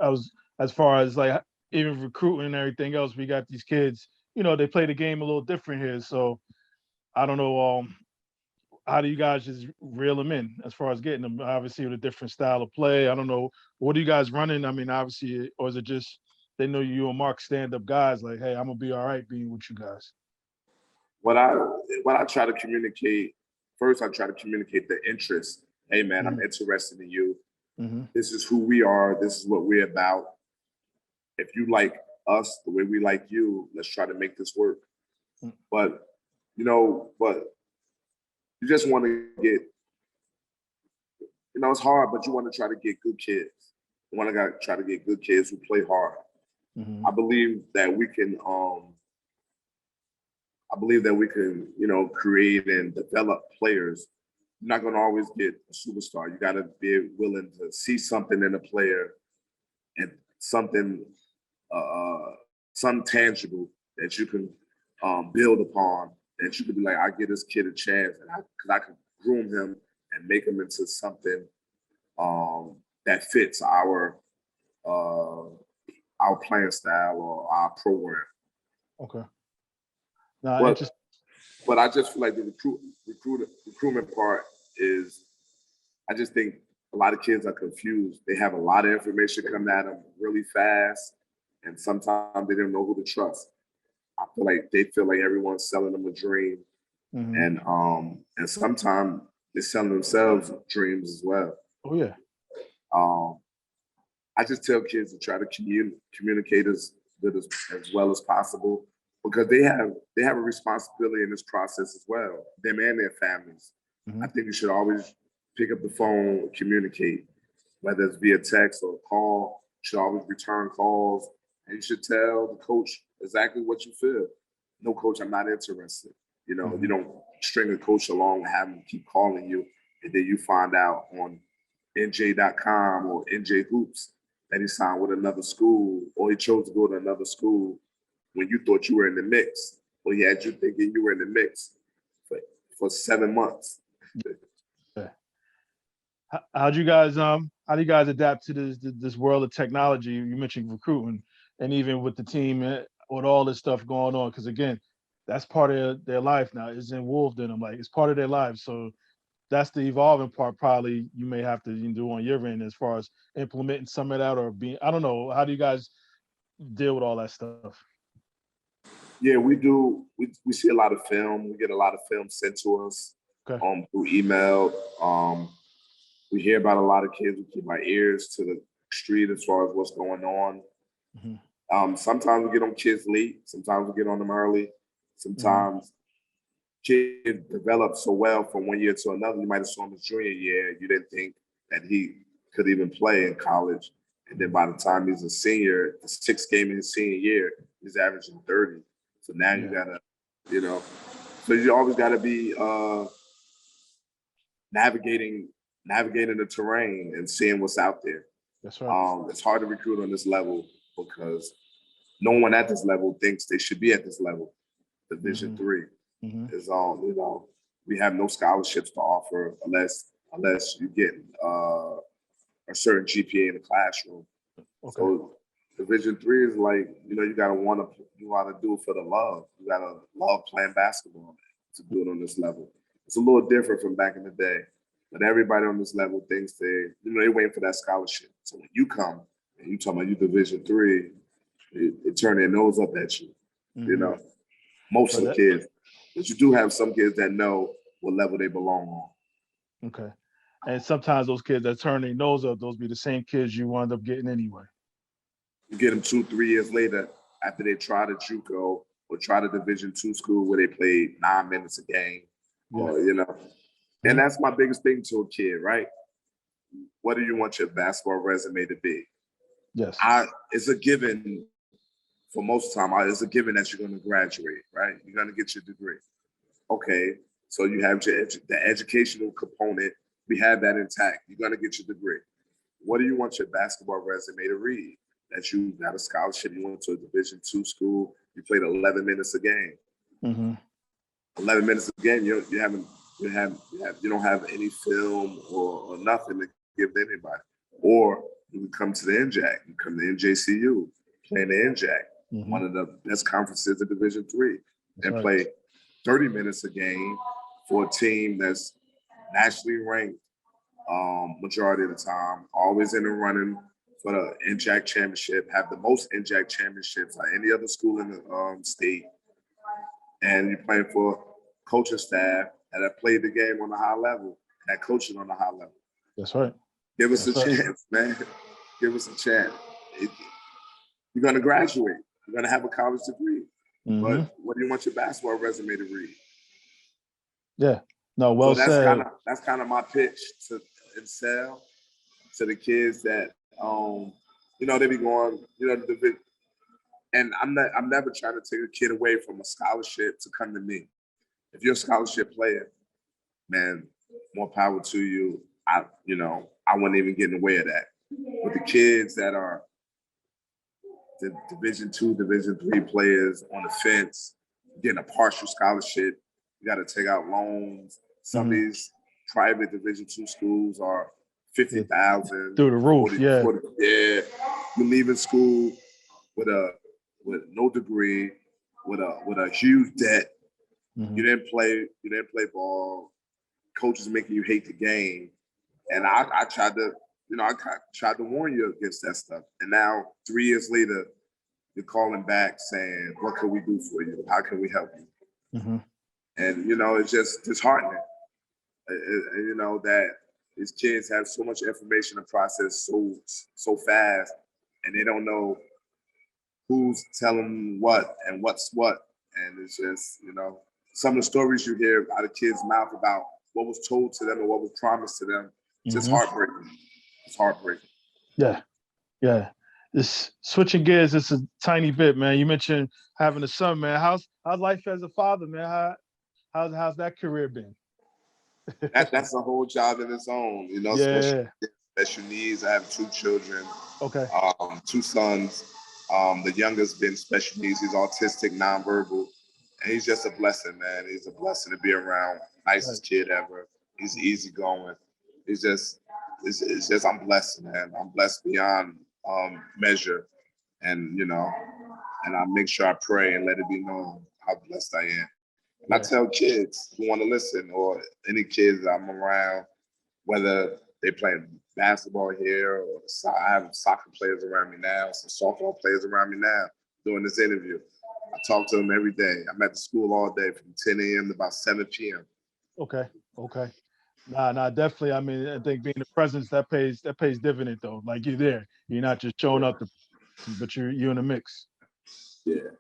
As far as like even recruiting and everything else, we got these kids, you know, they play the game a little different here. So I don't know, how do you guys just reel them in as far as getting them, obviously with a different style of play? I don't know. What are you guys running? I mean, obviously, or is it just they know you and Mark stand-up guys like, hey, I'm gonna be all right being with you guys? What I try to communicate, first I try to communicate the interest. Hey man, I'm interested in you. This is who we are. This is what we're about. If you like us the way we like you, let's try to make this work. But you just want to get, it's hard, but you want to try to get good kids. You want to try to get good kids who play hard. I believe that we can create and develop players. You're not going to always get a superstar. You got to be willing to see something in a player and something tangible that you can build upon, that you could be like, I give this kid a chance, because I can groom him and make him into something that fits our playing style or our program. Okay. No, but I just feel like the recruitment part is, I just think a lot of kids are confused. They have a lot of information coming at them really fast, and sometimes they don't know who to trust. I feel like they feel like everyone's selling them a dream, and sometimes they're selling themselves dreams as well. Oh yeah. I just tell kids to try to communicate as well as possible, because they have a responsibility in this process as well, them and their families. I think you should always pick up the phone, communicate, whether it's via text or call. You should always return calls, and you should tell the coach exactly what you feel. No, coach, I'm not interested. You don't string a coach along and have him keep calling you, and then you find out on NJ.com or NJ Hoops that he signed with another school, or he chose to go to another school when you thought you were in the mix, or he had you thinking you were in the mix for 7 months. How do you guys adapt to this world of technology? You mentioned recruiting, and even with the team, with all this stuff going on, because again, that's part of their life now. It's involved in them, like it's part of their lives. So that's the evolving part. Probably you may have to do on your end as far as implementing some of that, or being. I don't know. How do you guys deal with all that stuff? Yeah, we do. We see a lot of film. We get a lot of film sent to us. Okay. through email. We hear about a lot of kids. We keep our ears to the street as far as what's going on. Sometimes we get on kids late. Sometimes we get on them early. Sometimes kids develop so well from one year to another. You might have saw him his junior year. You didn't think that he could even play in college. And then by the time he's a senior, the sixth game in his senior year, he's averaging 30. So now you gotta, so you always gotta be navigating the terrain and seeing what's out there. That's right. It's hard to recruit on this level because no one at this level thinks they should be at this level. Division three is we have no scholarships to offer unless you get a certain GPA in the classroom. Okay. So Division three is like, you gotta do it for the love. You gotta love playing basketball to do it on this level. It's a little different from back in the day, but everybody on this level thinks they're waiting for that scholarship. So when you come and you talking about you Division three, it turn their nose up at you. Most of the kids, but you do have some kids that know what level they belong on. Okay. And sometimes those kids that turn their nose up, those be the same kids you wind up getting anyway. You get them 2-3 years later after they try the JUCO or try the Division II school where they played 9 minutes a game, or and that's my biggest thing to a kid, right? What do you want your basketball resume to be? Yes. It's a given for most of the time. It's a given that you're going to graduate, right? You're going to get your degree. Okay, so you have the educational component. We have that intact. You're going to get your degree. What do you want your basketball resume to read? That you got a scholarship, you went to a Division II school, you played 11 minutes a game. 11 minutes a game, you don't have any film or nothing to give to anybody. Or you come to the NJAC, you come to NJCU, play in the NJAC, one of the best conferences in Division III, and play 30 minutes a game for a team that's nationally ranked majority of the time, always in the running for the NJAC championship, have the most NJAC championships like any other school in the state. And you're playing for coaching staff that have played the game on a high level, that coaching on a high level. That's right. Give us a chance, man. Give us a chance. You're going to graduate. You're going to have a college degree. But what do you want your basketball resume to read? Yeah. No, well so said. That's kind of my pitch to sell to the kids that they be going, and I'm never trying to take a kid away from a scholarship to come to me. If you're a scholarship player, man, more power to you. I wouldn't even get in the way of that. But the kids that are the Division II, Division III players on the fence, getting a partial scholarship, you got to take out loans. Some of these private Division II schools are 50,000 through the roof. 40, you're leaving school with no degree, with a huge debt. You didn't play ball. Coaches making you hate the game, and I tried to warn you against that stuff. And now 3 years later, you're calling back saying, "What can we do for you? How can we help you?" And it's just disheartening. That these kids have so much information to process so fast, and they don't know who's telling them what and what's what. And it's just, some of the stories you hear out of kids' mouth about what was told to them or what was promised to them, it's just heartbreaking. It's heartbreaking. Yeah. This switching gears, it's a tiny bit, man. You mentioned having a son, man. How's life as a father, man? How's that career been? That's a whole job in its own, special needs. I have 2 children. Okay. 2 sons. The youngest been special needs. He's autistic, nonverbal, and he's just a blessing, man. He's a blessing to be around. Nicest kid ever. He's easygoing. It's just I'm blessed, man. I'm blessed beyond measure, and and I make sure I pray and let it be known how blessed I am. And I tell kids who want to listen, or any kids that I'm around, whether they playing basketball here or I have soccer players around me now, some softball players around me now doing this interview. I talk to them every day. I'm at the school all day from 10 a.m. to about 7 p.m. Okay. Okay. Nah, definitely. I mean, I think being the presence that pays dividend though. Like you're there. You're not just showing up to, but you're in the mix. Yeah.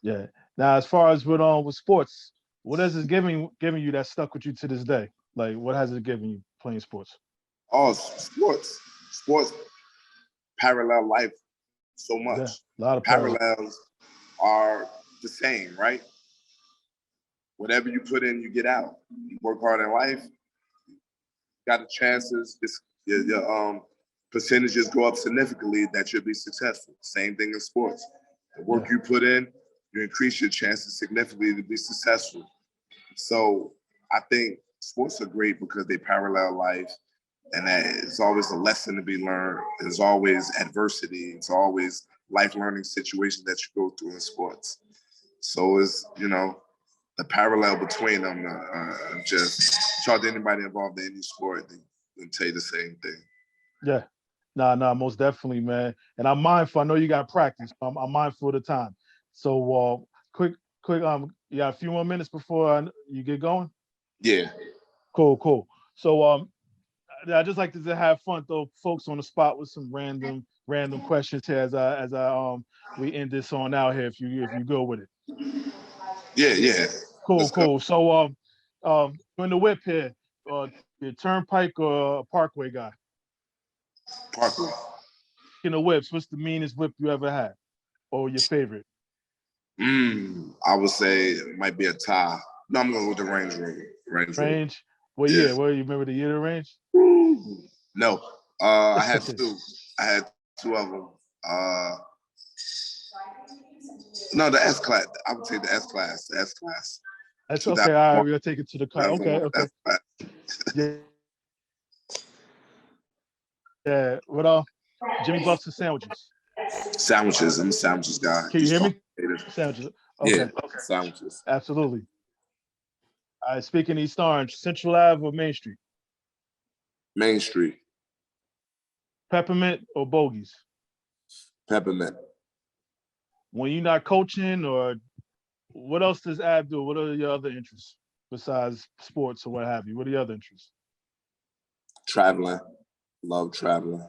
Yeah. Now, as far as with sports, what has it giving you that stuck with you to this day? Like, what has it given you playing sports? Oh, sports parallel life so Yeah, much. a lot The of parallel. parallels are the same, right? Whatever you put in, you get out. You work hard in life, got the chances, your percentages go up significantly that you'll be successful. Same thing in sports. The work Yeah, you put in, you increase your chances significantly to be successful. So I think sports are great because they parallel life, and that it's always a lesson to be learned. There's always adversity. It's always life learning situations that you go through in sports. So it's, the parallel between them just talk to anybody involved in any sport, they tell you the same thing. yeah. Nah, most definitely, man. And I'm mindful. I know you got practice. I'm mindful of the time. So, quick. You got a few more minutes before you get going. Yeah. Cool. So, I just like to have fun, throw folks on the spot with some random questions here as I we end this on out here. If you go with it. Yeah. Let's go. Cool. So, you're in the whip here. Your turnpike or a parkway guy? Parker. In the whips, what's the meanest whip you ever had, or your favorite? I would say it might be a tie. No, I'm going with the Range Rover. Range Rover. Range? What Yeah. year? Well, you remember the year of the range? No. I had two. I had two of them. No, the S class. I would say the S class. The S class. That's okay. All right, 2001. we're gonna take it to the car. Okay. 2001 S class. Yeah. Yeah. What Jimmy Buffs and sandwiches. Sandwiches. I'm a sandwiches guy. Can you hear me? Sandwiches. Yeah, Okay. sandwiches. Absolutely. All right. Speaking East Orange, Central Ave or Main Street? Main Street. Peppermint or Bogies? Peppermint. When you're not coaching, or what else does Ab do? What are your other interests besides sports or what have you? What are your other interests? Traveling. Love traveling.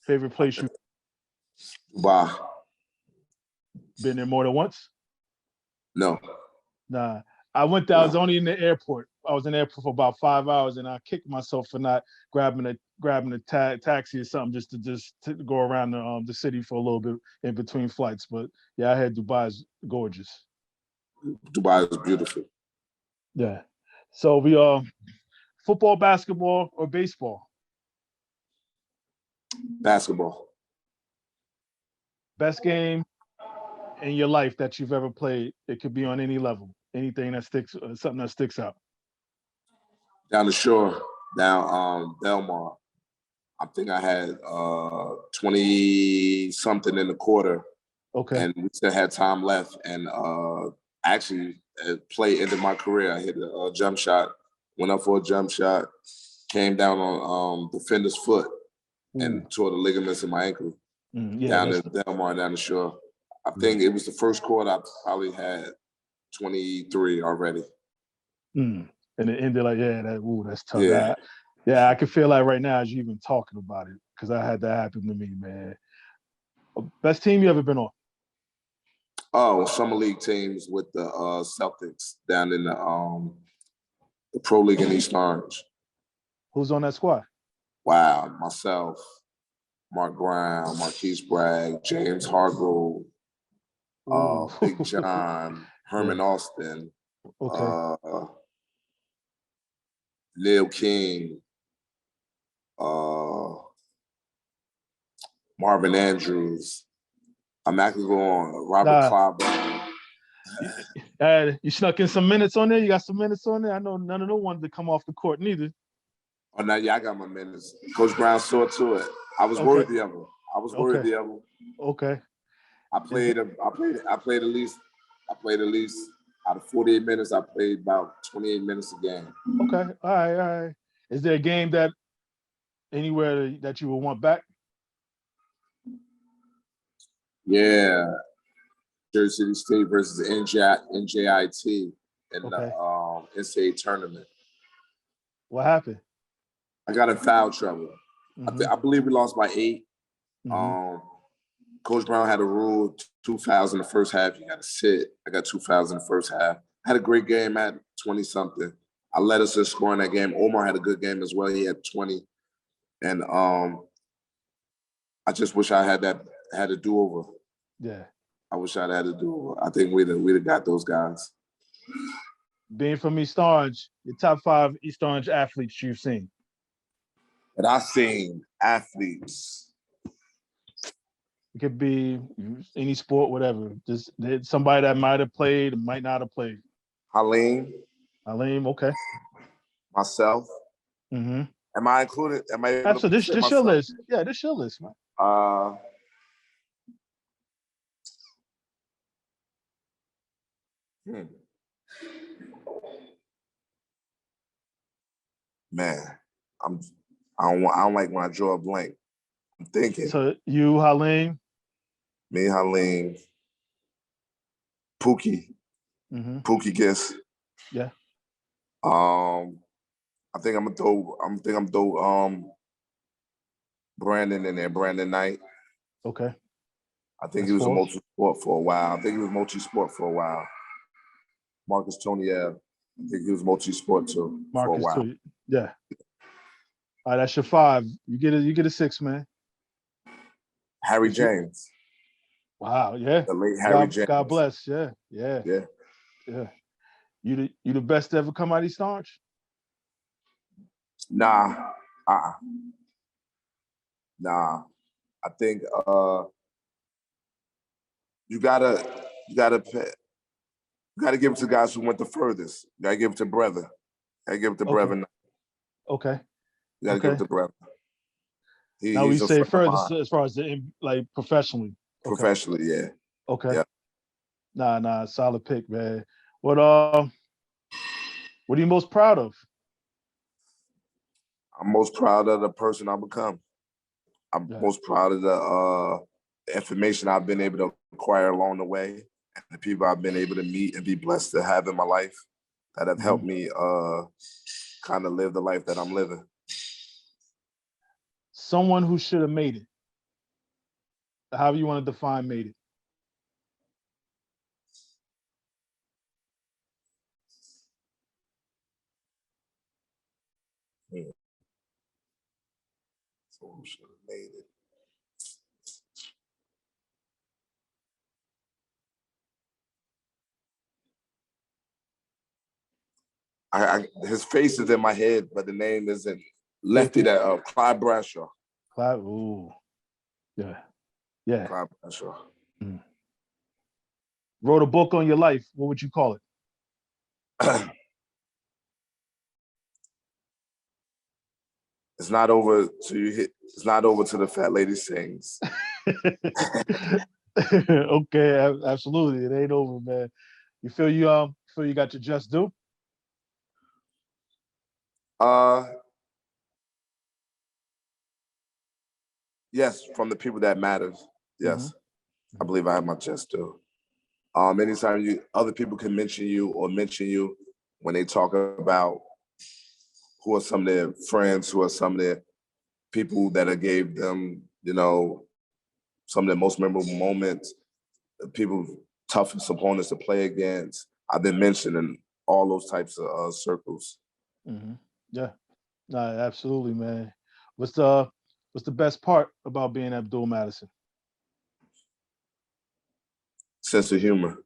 Favorite place you've Dubai. been there more than once? No. Nah. I went there. I was only in the airport. I was in the airport for about 5 hours, and I kicked myself for not grabbing a taxi or something just to go around the city for a little bit in between flights. But yeah, I had Dubai's gorgeous. Dubai is beautiful. Yeah. So we football, basketball, or baseball? Basketball. Best game in your life that you've ever played. It could be on any level. Anything that something that sticks out. Down the shore, down Belmar. I think I had 20 something in the quarter. Okay. And we still had time left. And actually, play ended my career. I hit a jump shot, went up for a jump shot, came down on defender's foot and tore the ligaments in my ankle. Down in Belmar, down the shore. I think it was the first quarter I probably had 23 already. And it ended like, that's tough. Yeah. I can feel like right now as you even talking about it, because I had that happen to me, man. Best team you ever been on? Oh, summer league teams with the Celtics down in the Pro League in East Orange. Who's on that squad? Wow, myself, Mark Brown, Marquise Bragg, James Hargrove, Big John, Herman Austin, Neil King, Marvin Andrews. I'm not gonna go on. Robert Clyburn. You snuck in some minutes on there? You got some minutes on there? I know none of them wanted to come off the court neither. Oh, no, yeah, I got my minutes. Coach Brown saw to it. I was worthy of them. Worthy of them. Okay. I played at least out of 48 minutes, I played about 28 minutes a game. Okay. All right. Is there a game that anywhere that you would want back? Yeah. Jersey City State versus NJIT in the NCAA tournament. What happened? I got in foul trouble. Mm-hmm. I believe we lost by 8. Mm-hmm. Coach Brown had a rule: 2 fouls in the first half. You got to sit. I got 2 fouls in the first half. I had a great game at 20 something. I led us in scoring that game. Omar had a good game as well. He had 20, and I just wish I had a do over. Yeah. I wish I'd had a do over. I think we'd have got those guys. Being from East Orange, your top 5 East Orange athletes you've seen. And I've seen athletes. It could be any sport, whatever. Just somebody that might have played, might not have played. Halim. Okay. Myself. Mm-hmm. Am I included? Am I able Absolutely. to This your list. Yeah, this your list, man. Man, I don't like when I draw a blank. I'm thinking. So you, Halim. Me, Halim. Pookie. Mm-hmm. Pookie Gis. Yeah. I think I'm gonna throw Brandon in there, Brandon Knight. Okay. I think he was a multi-sport for a while. Marcus Toniel. I think he was multi-sport too for a while. Yeah. All right, that's your 5. You get a 6, man. Harry James. Wow, yeah. The late Harry James. God bless. Yeah. You the best to ever come out of East Orange? Nah. Nah. I think you gotta give it to guys who went the furthest. You gotta give it to brother. Okay. You gotta give it to brother. Now we say furthest as far as like professionally. Professionally, yeah. Okay. Yeah. Nah, solid pick, man. What are you most proud of? I'm most proud of the person I've become. I'm most proud of the information I've been able to acquire along the way, and the people I've been able to meet and be blessed to have in my life that have helped me kind of live the life that I'm living. Someone who should have made it. However you want to define made it. Someone who should have made it. His face is in my head, but the name isn't. Lefty, that Clyde Bradshaw. Clyde, ooh, yeah. Clyde Bradshaw. Mm. Wrote a book on your life. What would you call it? It's not over till you hit. It's not over till the fat lady sings. Okay, absolutely. It ain't over, man. You feel you got your just due? Yes, from the people that matters. Yes, I believe I have my just due. Anytime other people can mention you when they talk about who are some of their friends, who are some of their people that have gave them, some of their most memorable moments, people toughest opponents to play against. I've been mentioned in all those types of circles. Mm-hmm. Yeah, no, absolutely, man. What's the best part about being Abdul Madison? Sense of humor.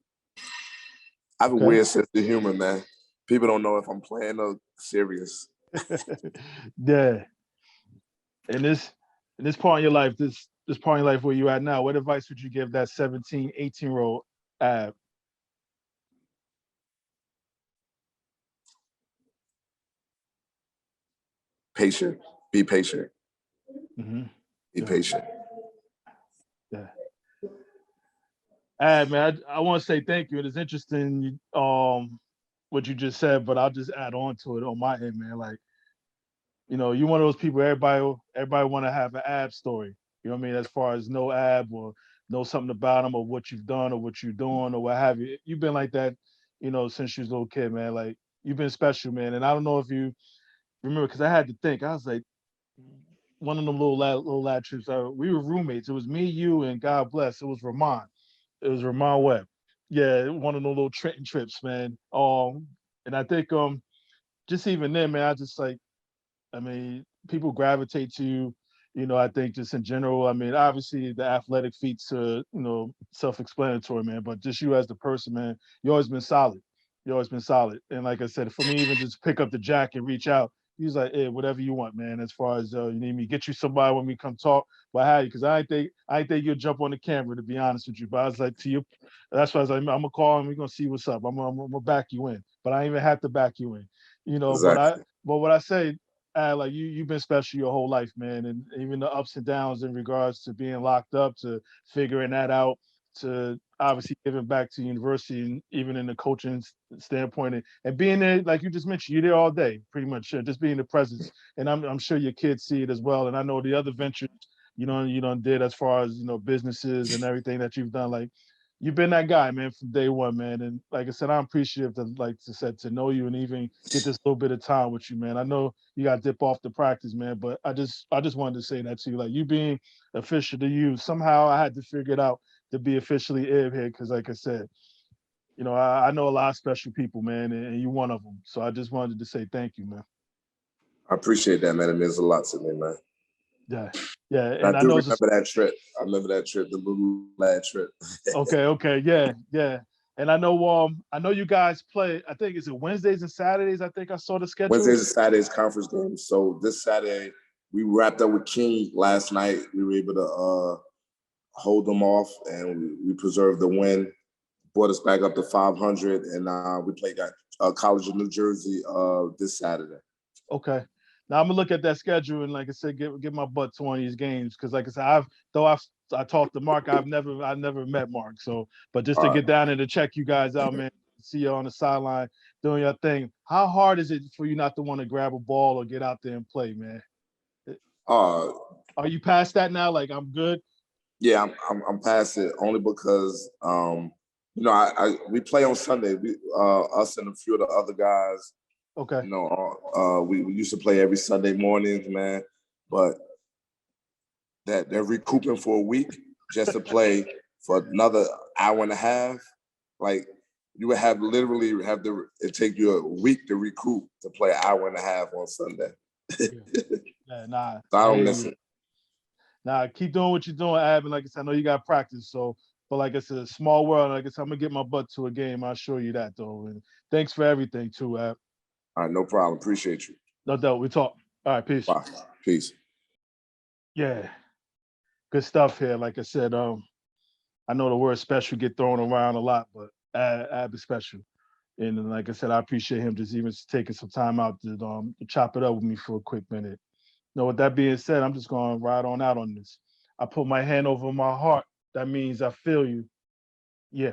I have a weird sense of humor, man. People don't know if I'm playing or serious. Yeah. In this part of your life, this part of your life where you're at now, what advice would you give that 17, 18-year-old Ab? Patient. Be patient. Mm-hmm. Be patient. Yeah. Ab, man, I want to say thank you. It is interesting what you just said, but I'll just add on to it on my end, man. Like, you're one of those people everybody want to have an Ab story. You know what I mean? As far as no Ab or know something about him or what you've done or what you're doing or what have you. You've been like that, since you was a little kid, man. Like, you've been special, man. And I don't know if you remember because I had to think. I was like, one of them little lad trips. We were roommates. It was me, you, and God bless. It was Ramon. It was Ramon Webb. Yeah, one of the little Trenton trips, man. And I think just even then, man, I just like, I mean, people gravitate to you. I think just in general. I mean, obviously the athletic feats, self-explanatory, man. But just you as the person, man, you always been solid. You always been solid. And like I said, for me, even just pick up the jack and reach out. He's like, hey, whatever you want, man. As far as you need me, get you somebody when we come talk. But how you? Because I ain't think you'll jump on the camera, to be honest with you. But I was like, to you, that's why I was like, I'm gonna call and we're gonna see what's up. I'm gonna back you in. But I ain't even have to back you in. Exactly. But what I say, like you've been special your whole life, man, and even the ups and downs in regards to being locked up, to figuring that out, to obviously giving back to university, and even in the coaching standpoint, and being there, like you just mentioned, you're there all day, pretty much, just being the presence, and I'm sure your kids see it as well, and I know the other ventures, you done did as far as businesses and everything that you've done, like. You've been that guy, man, from day one, man. And like I said, I'm appreciative to know you and even get this little bit of time with you, man. I know you got to dip off the practice, man, but I just wanted to say that to you. Like you being official to you, somehow I had to figure it out to be officially Ib here, because like I said, I know a lot of special people, man, and you one of them. So I just wanted to say thank you, man. I appreciate that, man. It means a lot to me, man. Yeah, yeah, I and I do know it's just remember that trip. I remember that trip, the little lad trip. okay, yeah, yeah. And I know you guys play. I think is it Wednesdays and Saturdays. I think I saw the schedule. Wednesdays and Saturdays conference games. So this Saturday, we wrapped up with King last night. We were able to hold them off, and we preserved the win. Brought us back up to 500, and we played College of New Jersey this Saturday. Okay. Now I'm gonna look at that schedule and, like I said, get my butt to one of these games, because, like I said, I talked to Mark. I've never met Mark. So, but just to get down there to check you guys out, man, see you on the sideline doing your thing. How hard is it for you not to want to grab a ball or get out there and play, man? Uh, Are you past that now? Like I'm good. yeah, I'm past it only because we play on Sunday. Us and a few of the other guys. Okay. We used to play every Sunday mornings, man, but that they're recouping for a week just to play for another hour and a half. Like you would literally have it take you a week to recoup to play an hour and a half on Sunday. Yeah, nah. So I don't miss it. Nah, keep doing what you're doing, Ab. And like I said, I know you got practice. So, but like I said, small world. Like I said, I'm gonna get my butt to a game. I'll show you that though. And thanks for everything too, Ab. All right, no problem. Appreciate you. No doubt. We talk. All right, peace. Bye. Peace. Yeah, good stuff here. Like I said, I know the word special get thrown around a lot, but Ab is special. And then, like I said, I appreciate him just even taking some time out to chop it up with me for a quick minute. With that being said, I'm just gonna ride on out on this. I put my hand over my heart. That means I feel you. Yeah.